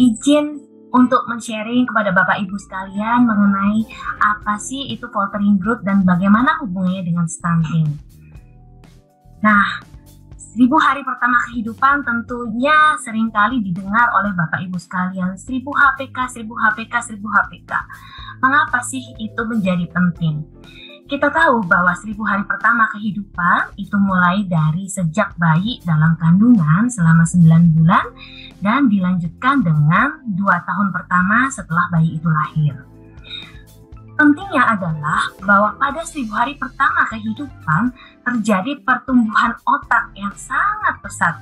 izin untuk men-sharing kepada Bapak Ibu sekalian mengenai apa sih itu faltering growth dan bagaimana hubungannya dengan stunting. Nah, 1000 hari pertama kehidupan tentunya seringkali didengar oleh Bapak Ibu sekalian, 1000 HPK, 1000 HPK, 1000 HPK. Mengapa sih itu menjadi penting? Kita tahu bahwa 1000 hari pertama kehidupan itu mulai dari sejak bayi dalam kandungan selama 9 bulan dan dilanjutkan dengan 2 tahun pertama setelah bayi itu lahir. Pentingnya adalah bahwa pada 1000 hari pertama kehidupan terjadi pertumbuhan otak yang sangat pesat.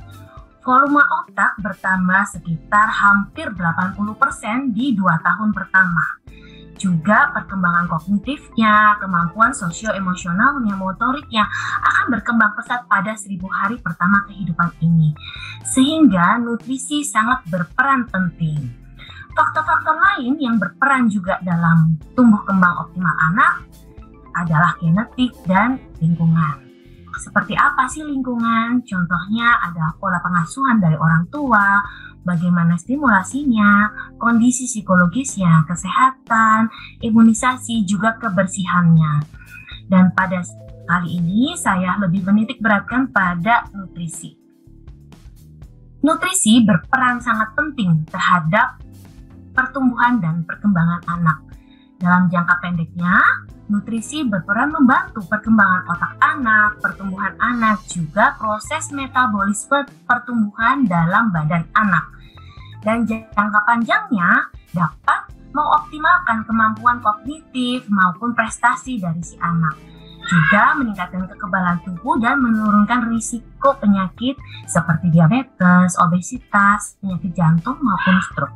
Volume otak bertambah sekitar hampir 80% di 2 tahun pertama. Juga perkembangan kognitifnya, kemampuan sosio-emosionalnya, motoriknya akan berkembang pesat pada 1000 hari pertama kehidupan ini. Sehingga nutrisi sangat berperan penting. Faktor-faktor lain yang berperan juga dalam tumbuh kembang optimal anak adalah genetik dan lingkungan. Seperti apa sih lingkungan? Contohnya ada pola pengasuhan dari orang tua, bagaimana stimulasinya, kondisi psikologisnya, kesehatan, imunisasi, juga kebersihannya. Dan pada kali ini saya lebih menitik beratkan pada nutrisi. Nutrisi berperan sangat penting terhadap pertumbuhan dan perkembangan anak. Dalam jangka pendeknya, nutrisi berperan membantu perkembangan otak anak, pertumbuhan anak, juga proses metabolisme pertumbuhan dalam badan anak. Dan jangka panjangnya dapat mengoptimalkan kemampuan kognitif maupun prestasi dari si anak. Juga meningkatkan kekebalan tubuh dan menurunkan risiko penyakit seperti diabetes, obesitas, penyakit jantung maupun stroke.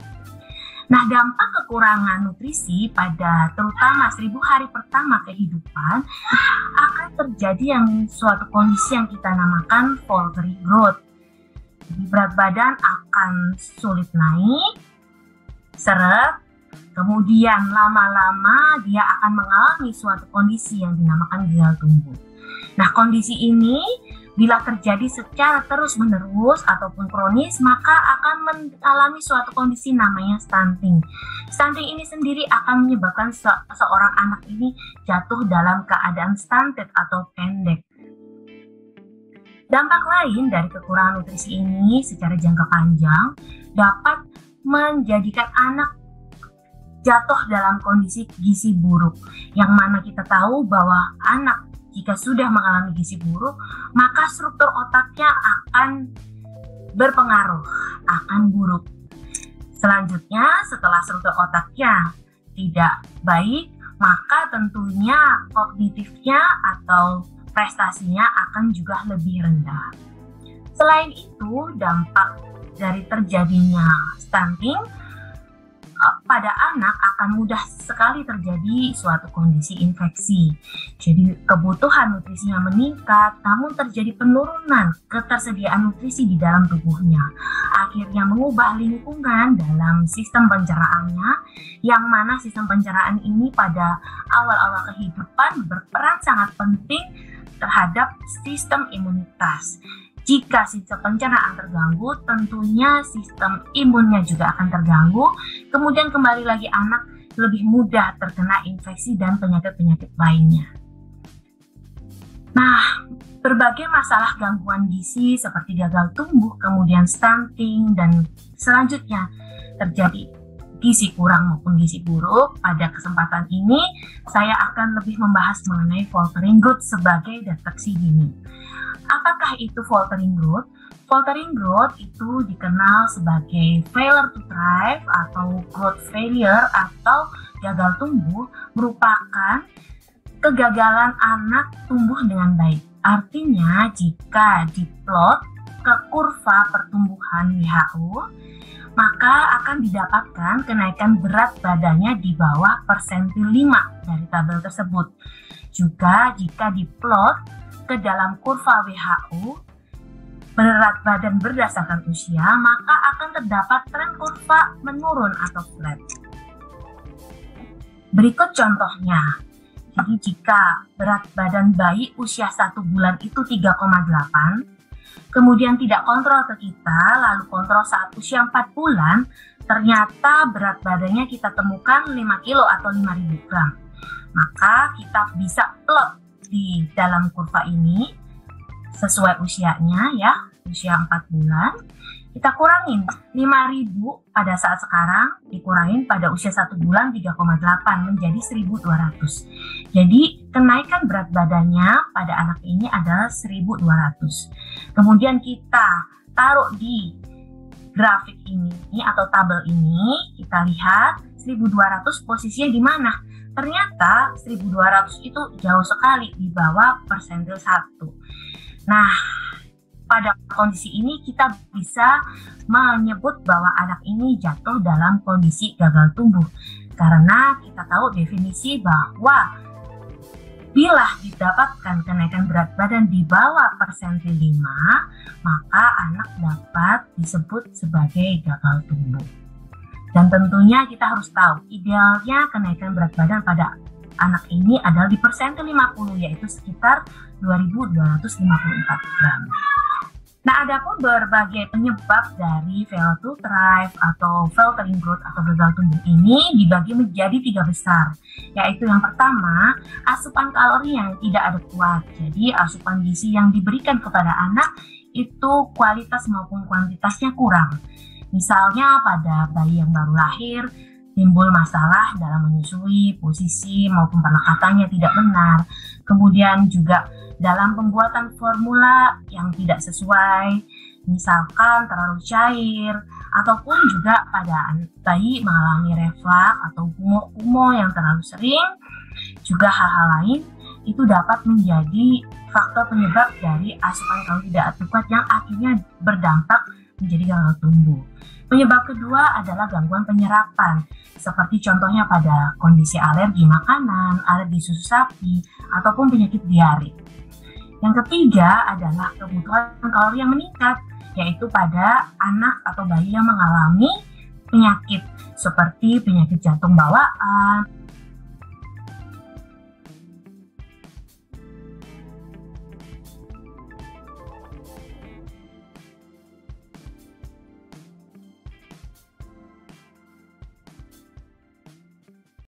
Nah, dampak kekurangan nutrisi pada terutama 1000 hari pertama kehidupan akan terjadi suatu kondisi yang kita namakan faltering growth. Jadi berat badan akan sulit naik, seret, kemudian lama-lama dia akan mengalami suatu kondisi yang dinamakan gagal tumbuh. Nah, kondisi ini bila terjadi secara terus-menerus ataupun kronis, maka akan mengalami suatu kondisi namanya stunting. Stunting ini sendiri akan menyebabkan seorang anak ini jatuh dalam keadaan stunted atau pendek. Dampak lain dari kekurangan nutrisi ini secara jangka panjang dapat menjadikan anak jatuh dalam kondisi gizi buruk, yang mana kita tahu bahwa anak jika sudah mengalami gizi buruk, maka struktur otaknya akan berpengaruh, akan buruk. Selanjutnya, setelah struktur otaknya tidak baik, maka tentunya kognitifnya atau prestasinya akan juga lebih rendah. Selain itu, dampak dari terjadinya stunting pada anak akan mudah sekali terjadi suatu kondisi infeksi. Jadi kebutuhan nutrisinya meningkat, namun terjadi penurunan ketersediaan nutrisi di dalam tubuhnya. Akhirnya mengubah lingkungan dalam sistem pencernaannya, yang mana sistem pencernaan ini pada awal-awal kehidupan berperan sangat penting terhadap sistem imunitas. Jika sistem pencernaan terganggu, tentunya sistem imunnya juga akan terganggu. Kemudian kembali lagi anak lebih mudah terkena infeksi dan penyakit-penyakit lainnya. Nah, berbagai masalah gangguan gizi seperti gagal tumbuh, kemudian stunting, dan selanjutnya terjadi gizi kurang maupun gizi buruk. Pada kesempatan ini, saya akan lebih membahas mengenai faltering growth sebagai deteksi dini. Apakah itu faltering growth? Faltering growth itu dikenal sebagai failure to thrive atau growth failure atau gagal tumbuh, merupakan kegagalan anak tumbuh dengan baik. Artinya jika diplot ke kurva pertumbuhan WHO, maka akan didapatkan kenaikan berat badannya di bawah persentil 5 dari tabel tersebut. Juga jika diplot ke dalam kurva WHO berat badan berdasarkan usia, maka akan terdapat tren kurva menurun atau flat. Berikut contohnya. Jadi jika berat badan bayi usia 1 bulan itu 3,8, kemudian tidak kontrol ke kita, lalu kontrol saat usia 4 bulan, ternyata berat badannya kita temukan 5 kilo atau 5.000 gram. Maka kita bisa plot di dalam kurva ini sesuai usianya ya, usia 4 bulan. Kita kurangin 5.000 pada saat sekarang, dikurangin pada usia 1 bulan 3,8 menjadi 1.200. Jadi kenaikan berat badannya pada anak ini adalah 1.200. Kemudian kita taruh di grafik ini atau tabel ini, kita lihat 1.200 posisinya di mana. Ternyata 1.200 itu jauh sekali di bawah persentil 1. Nah, pada kondisi ini kita bisa menyebut bahwa anak ini jatuh dalam kondisi gagal tumbuh. Karena kita tahu definisi bahwa bila didapatkan kenaikan berat badan di bawah persentil 5, maka anak dapat disebut sebagai gagal tumbuh. Dan tentunya kita harus tahu idealnya kenaikan berat badan pada anak ini adalah di persentil 50, yaitu sekitar 2.254 gram. Nah, ada pun berbagai penyebab dari fail to thrive atau faltering growth atau gagal tumbuh ini dibagi menjadi 3 besar, yaitu yang pertama, asupan kalori yang tidak adekuat. Jadi asupan gizi yang diberikan kepada anak itu kualitas maupun kuantitasnya kurang. Misalnya pada bayi yang baru lahir timbul masalah dalam menyusui, posisi maupun perlekatannya tidak benar. Kemudian juga dalam pembuatan formula yang tidak sesuai, misalkan terlalu cair, ataupun juga pada bayi mengalami reflux atau kumo-kumo yang terlalu sering, juga hal-hal lain itu dapat menjadi faktor penyebab dari asupan kalori tidak adekuat yang akhirnya berdampak menjadi gagal tumbuh. Penyebab kedua adalah gangguan penyerapan, seperti contohnya pada kondisi alergi makanan, alergi susu sapi, ataupun penyakit diare. Yang ketiga adalah kebutuhan kalori yang meningkat, yaitu pada anak atau bayi yang mengalami penyakit seperti penyakit jantung bawaan,